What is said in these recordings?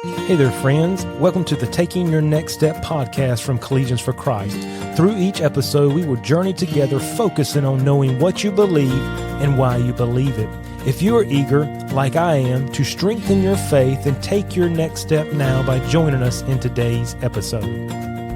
Hey there, friends. Welcome to the Taking Your Next Step podcast from Collegians for Christ. Through each episode, we will journey together focusing on knowing what you believe and why you believe it. If you are eager, like I am, to strengthen your faith and take your next step now by joining us in today's episode.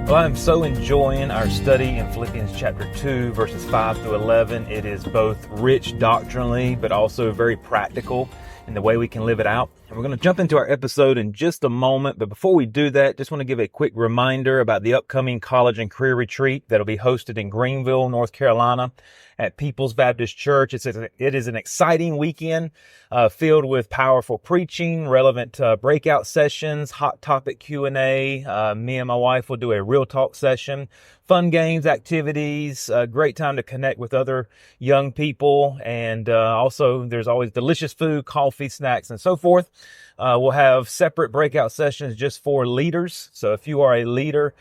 Well, I'm so enjoying our study in Philippians chapter 2, verses 5 through 11. It is both rich doctrinally, but also very practical in the way we can live it out. And we're going to jump into our episode in just a moment. But before we do that, just want to give a quick reminder about the upcoming college and career retreat that'll be hosted in Greenville, North Carolina at People's Baptist Church. It is an exciting weekend filled with powerful preaching, relevant breakout sessions, hot topic Q&A. Me and my wife will do a real talk session, fun games, activities, a great time to connect with other young people. And also there's always delicious food, coffee, snacks, and so forth. We'll have separate breakout sessions just for leaders. So if you are a leader,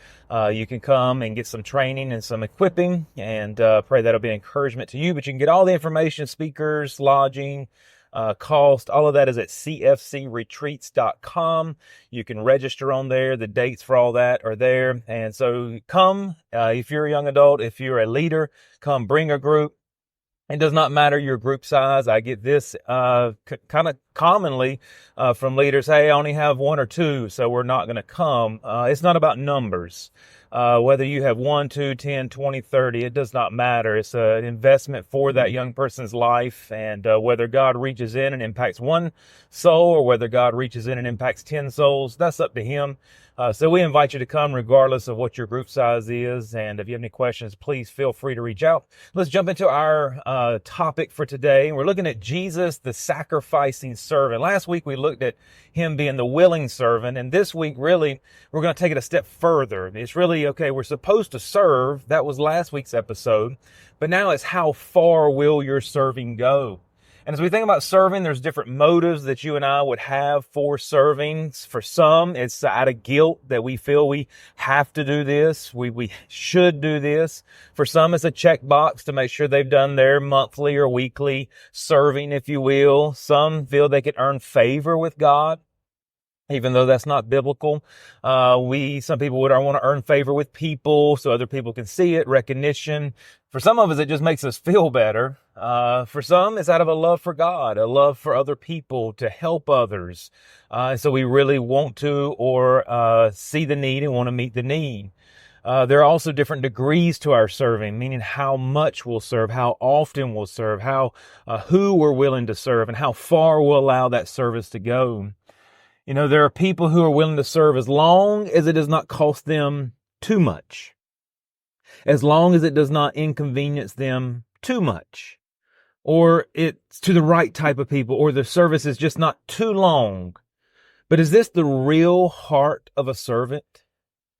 you can come and get some training and some equipping, and pray that'll be an encouragement to you. But you can get all the information, speakers, lodging, cost, all of that is at cfcretreats.com. You can register on there. The dates for all that are there. And so come, if you're a young adult, if you're a leader, come bring a group. It does not matter your group size. I get this kind of commonly from leaders, hey, I only have one or two, so we're not going to come. It's not about numbers. Whether you have 1, 2, 10, 20, 30, it does not matter. It's an investment for that young person's life. And whether God reaches in and impacts one soul or whether God reaches in and impacts 10 souls, that's up to him. So we invite you to come regardless of what your group size is. And if you have any questions, please feel free to reach out. Let's jump into our topic for today. We're looking at Jesus, the sacrificing servant. Last week, we looked at him being the willing servant. And this week, really, we're going to take it a step further. It's really, okay, we're supposed to serve. That was last week's episode. But now it's how far will your serving go? And as we think about serving, there's different motives that you and I would have for serving. For some, it's out of guilt that we feel we have to do this. We should do this. For some, it's a checkbox to make sure they've done their monthly or weekly serving, if you will. Some feel they can earn favor with God, even though that's not biblical. Some people would want to earn favor with people so other people can see it, recognition. For some of us, it just makes us feel better. For some, it's out of a love for God, a love for other people, to help others. So we really want to or see the need and want to meet the need. There are also different degrees to our serving, meaning how much we'll serve, how often we'll serve, who we're willing to serve, and how far we'll allow that service to go. You know, there are people who are willing to serve as long as it does not cost them too much, as long as it does not inconvenience them too much, or it's to the right type of people, or the service is just not too long. But is this the real heart of a servant?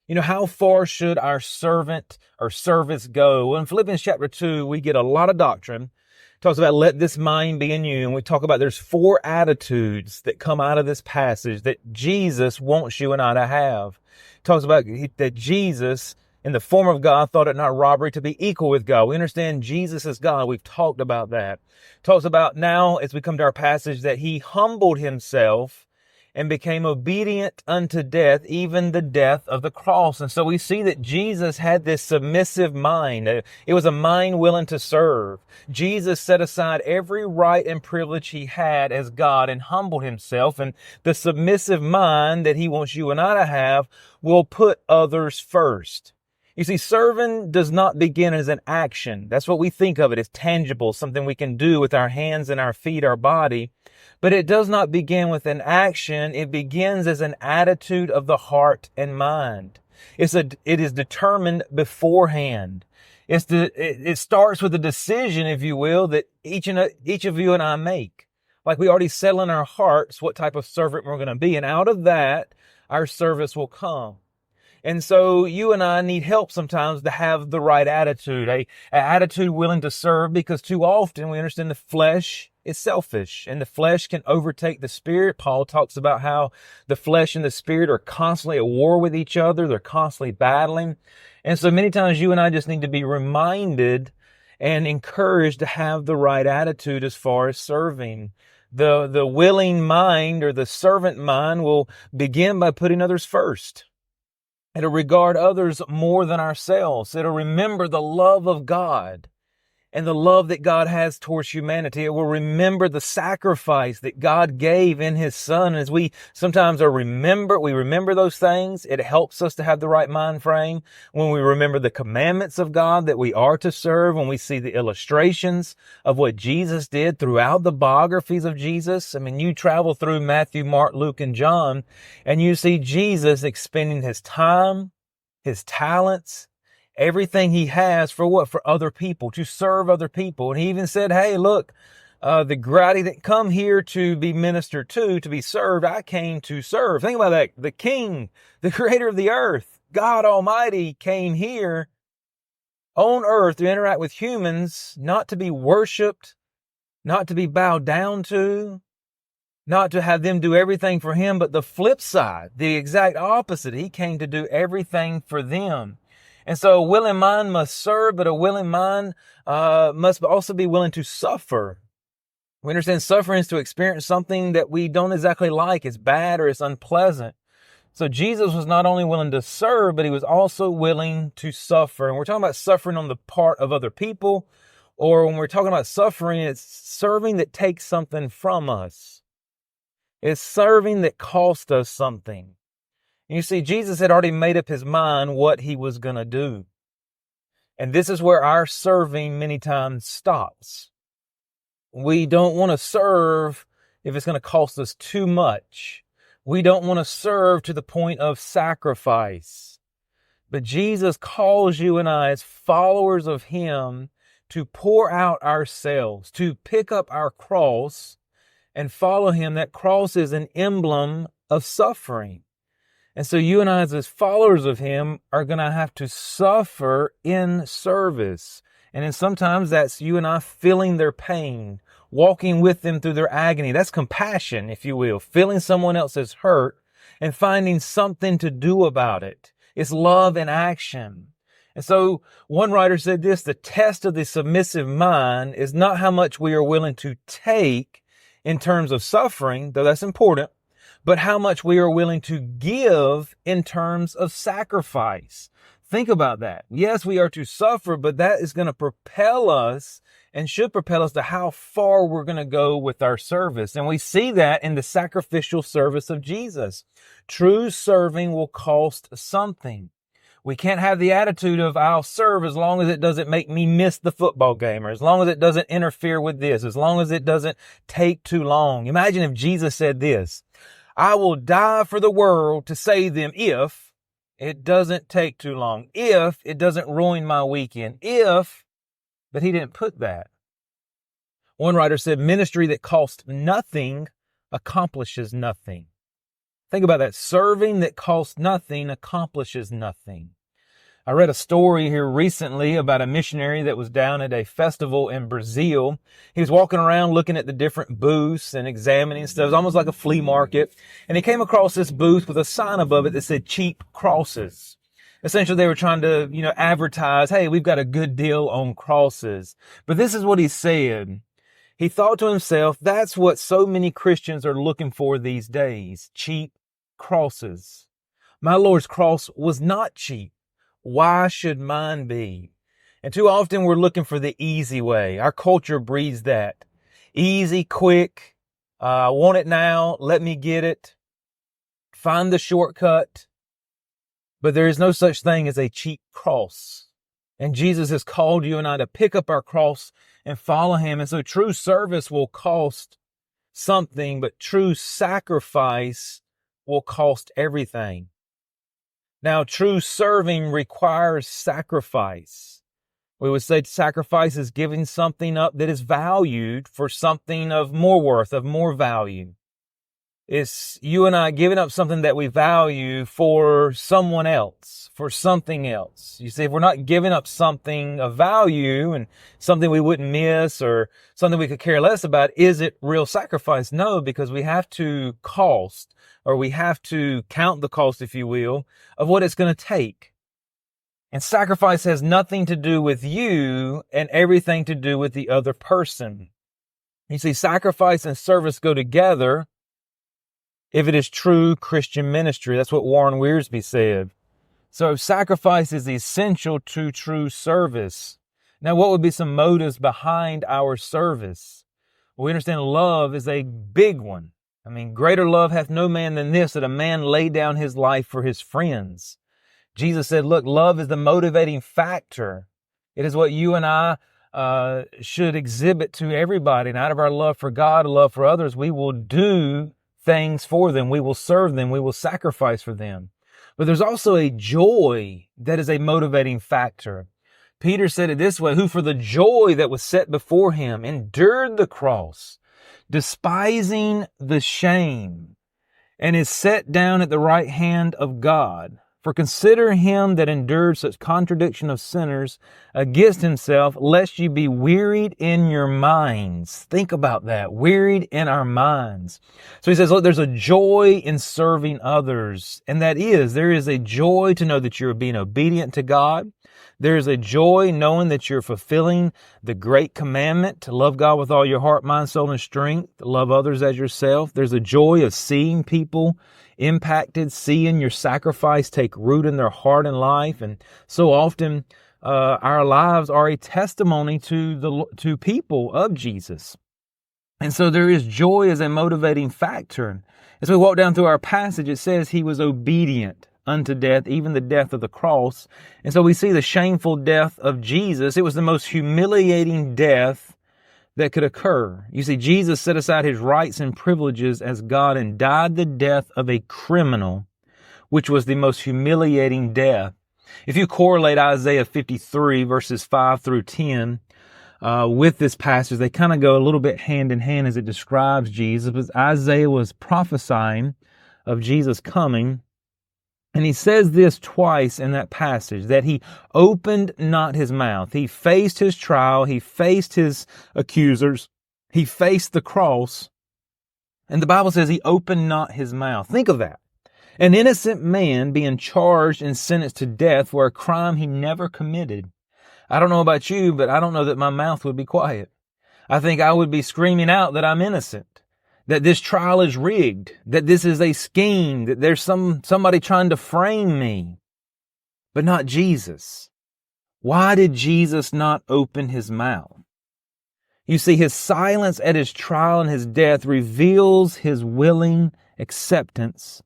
You know, how far should our servant or service go? Well, in Philippians chapter 2, we get a lot of doctrine. It talks about let this mind be in you. And we talk about there's 4 attitudes that come out of this passage that Jesus wants you and I to have. It talks about that Jesus, in the form of God, thought it not robbery to be equal with God. We understand Jesus is God. We've talked about that. It talks about now, as we come to our passage, that he humbled himself and became obedient unto death, even the death of the cross. And so we see that Jesus had this submissive mind. It was a mind willing to serve. Jesus set aside every right and privilege he had as God and humbled himself. And the submissive mind that he wants you and I to have will put others first. You see, serving does not begin as an action. That's what we think of it as tangible, something we can do with our hands and our feet, our body. But it does not begin with an action. It begins as an attitude of the heart and mind. It is determined beforehand. It starts with a decision, if you will, that each of you and I make. Like we already settle in our hearts what type of servant we're going to be. And out of that, our service will come. And so you and I need help sometimes to have the right attitude, an attitude willing to serve, because too often we understand the flesh is selfish and the flesh can overtake the spirit. Paul talks about how the flesh and the spirit are constantly at war with each other. They're constantly battling. And so many times you and I just need to be reminded and encouraged to have the right attitude as far as serving. The willing mind or the servant mind will begin by putting others first. It'll regard others more than ourselves. It'll remember the love of God and the love that God has towards humanity. It will remember the sacrifice that God gave in His Son. As we sometimes we remember those things. It helps us to have the right mind frame. When we remember the commandments of God that we are to serve, when we see the illustrations of what Jesus did throughout the biographies of Jesus. I mean, you travel through Matthew, Mark, Luke, and John, and you see Jesus expending His time, His talents, everything He has for what? For other people, to serve other people. And He even said, hey, look, the grady didn't come here to be ministered to be served. I came to serve. Think about that. The King, the creator of the earth, God Almighty came here on earth to interact with humans, not to be worshiped, not to be bowed down to, not to have them do everything for Him, but the flip side, the exact opposite. He came to do everything for them. And so a willing mind must serve, but a willing mind must also be willing to suffer. We understand suffering is to experience something that we don't exactly like. It's bad or it's unpleasant. So Jesus was not only willing to serve, but He was also willing to suffer. And we're talking about suffering on the part of other people, or when we're talking about suffering, it's serving that takes something from us. It's serving that cost us something. You see, Jesus had already made up His mind what He was going to do. And this is where our serving many times stops. We don't want to serve if it's going to cost us too much. We don't want to serve to the point of sacrifice. But Jesus calls you and I as followers of Him to pour out ourselves, to pick up our cross and follow Him. That cross is an emblem of suffering. And so you and I as followers of Him are going to have to suffer in service. And then sometimes that's you and I feeling their pain, walking with them through their agony. That's compassion, if you will, feeling someone else's hurt and finding something to do about it. It's love in action. And so one writer said this, the test of the submissive mind is not how much we are willing to take in terms of suffering, though that's important, but how much we are willing to give in terms of sacrifice. Think about that. Yes, we are to suffer, but that is going to propel us and should propel us to how far we're going to go with our service. And we see that in the sacrificial service of Jesus. True serving will cost something. We can't have the attitude of I'll serve as long as it doesn't make me miss the football game, or as long as it doesn't interfere with this, as long as it doesn't take too long. Imagine if Jesus said this, I will die for the world to save them if it doesn't take too long, if it doesn't ruin my weekend, but He didn't put that. One writer said, ministry that costs nothing accomplishes nothing. Think about that. Serving that costs nothing accomplishes nothing. I read a story here recently about a missionary that was down at a festival in Brazil. He was walking around looking at the different booths and examining stuff. It was almost like a flea market. And he came across this booth with a sign above it that said cheap crosses. Essentially, they were trying to, advertise, hey, we've got a good deal on crosses. But this is what he said. He thought to himself, that's what so many Christians are looking for these days, cheap crosses. My Lord's cross was not cheap. Why should mine be? And too often we're looking for the easy way. Our culture breeds that. Easy, quick, I want it now, let me get it. Find the shortcut. But there is no such thing as a cheap cross. And Jesus has called you and I to pick up our cross and follow Him. And so true service will cost something, but true sacrifice will cost everything. Now, true serving requires sacrifice. We would say sacrifice is giving something up that is valued for something of more worth, of more value. It's you and I giving up something that we value for someone else, for something else. You see, if we're not giving up something of value and something we wouldn't miss or something we could care less about, is it real sacrifice? No, because we have to cost, or we have to count the cost, if you will, of what it's going to take. And sacrifice has nothing to do with you and everything to do with the other person. You see, sacrifice and service go together if it is true Christian ministry. That's what Warren Wiersbe said. So sacrifice is essential to true service. Now, what would be some motives behind our service? Well, we understand love is a big one. I mean, greater love hath no man than this, that a man lay down his life for his friends. Jesus said, look, love is the motivating factor. It is what you and I should exhibit to everybody. And out of our love for God, love for others, we will do things for them. We will serve them. We will sacrifice for them. But there's also a joy that is a motivating factor. Peter said it this way, who for the joy that was set before him endured the cross, despising the shame, and is set down at the right hand of God. For consider him that endured such contradiction of sinners against himself, lest you be wearied in your minds. Think about that, wearied in our minds. So he says, look, there's a joy in serving others. And there is a joy to know that you're being obedient to God. There is a joy knowing that you're fulfilling the great commandment to love God with all your heart, mind, soul, and strength, to love others as yourself. There's a joy of seeing people impacted, seeing your sacrifice take root in their heart and life. And so often our lives are a testimony to people of Jesus. And so there is joy as a motivating factor. As we walk down through our passage, it says he was obedient unto death, even the death of the cross. And so we see the shameful death of Jesus. It was the most humiliating death that could occur. You see, Jesus set aside his rights and privileges as God and died the death of a criminal, which was the most humiliating death. If you correlate Isaiah 53 verses 5 through 10 with this passage, they kind of go a little bit hand in hand as it describes Jesus. But Isaiah was prophesying of Jesus coming. And he says this twice in that passage, that he opened not his mouth. He faced his trial. He faced his accusers. He faced the cross. And the Bible says he opened not his mouth. Think of that. An innocent man being charged and sentenced to death for a crime he never committed. I don't know about you, but I don't know that my mouth would be quiet. I think I would be screaming out that I'm innocent, that this trial is rigged, that this is a scheme, that there's somebody trying to frame me, but not Jesus. Why did Jesus not open his mouth? You see, his silence at his trial and his death reveals his willing acceptance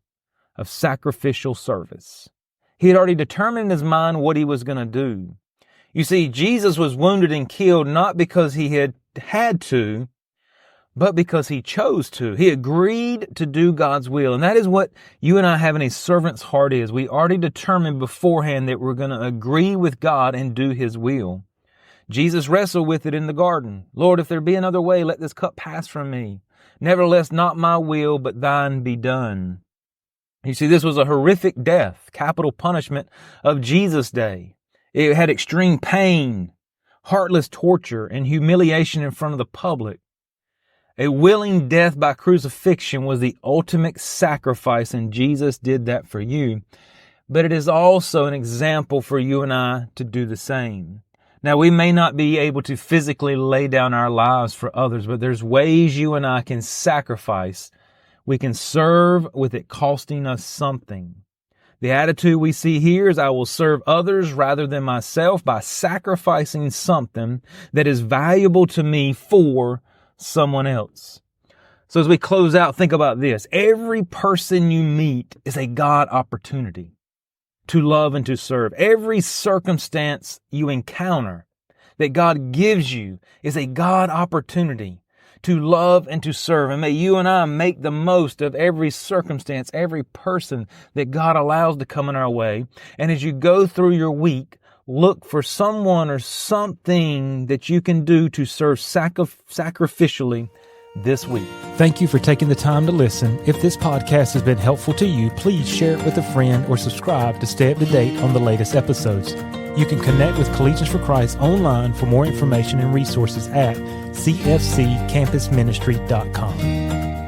of sacrificial service. He had already determined in his mind what he was going to do. You see, Jesus was wounded and killed not because he had to, but because he chose to. He agreed to do God's will. And that is what you and I having a servant's heart is. We already determined beforehand that we're going to agree with God and do his will. Jesus wrestled with it in the garden. Lord, if there be another way, let this cup pass from me. Nevertheless, not my will, but thine be done. You see, this was a horrific death, capital punishment of Jesus' day. It had extreme pain, heartless torture, and humiliation in front of the public. A willing death by crucifixion was the ultimate sacrifice, and Jesus did that for you. But it is also an example for you and I to do the same. Now, we may not be able to physically lay down our lives for others, but there's ways you and I can sacrifice. We can serve with it costing us something. The attitude we see here is I will serve others rather than myself by sacrificing something that is valuable to me for someone else. So as we close out, think about this. Every person you meet is a God opportunity to love and to serve. Every circumstance you encounter that God gives you is a God opportunity to love and to serve. And may you and I make the most of every circumstance, every person that God allows to come in our way. And as you go through your week, look for someone or something that you can do to serve sacrificially this week. Thank you for taking the time to listen. If this podcast has been helpful to you, please share it with a friend or subscribe to stay up to date on the latest episodes. You can connect with Collegians for Christ online for more information and resources at cfccampusministry.com.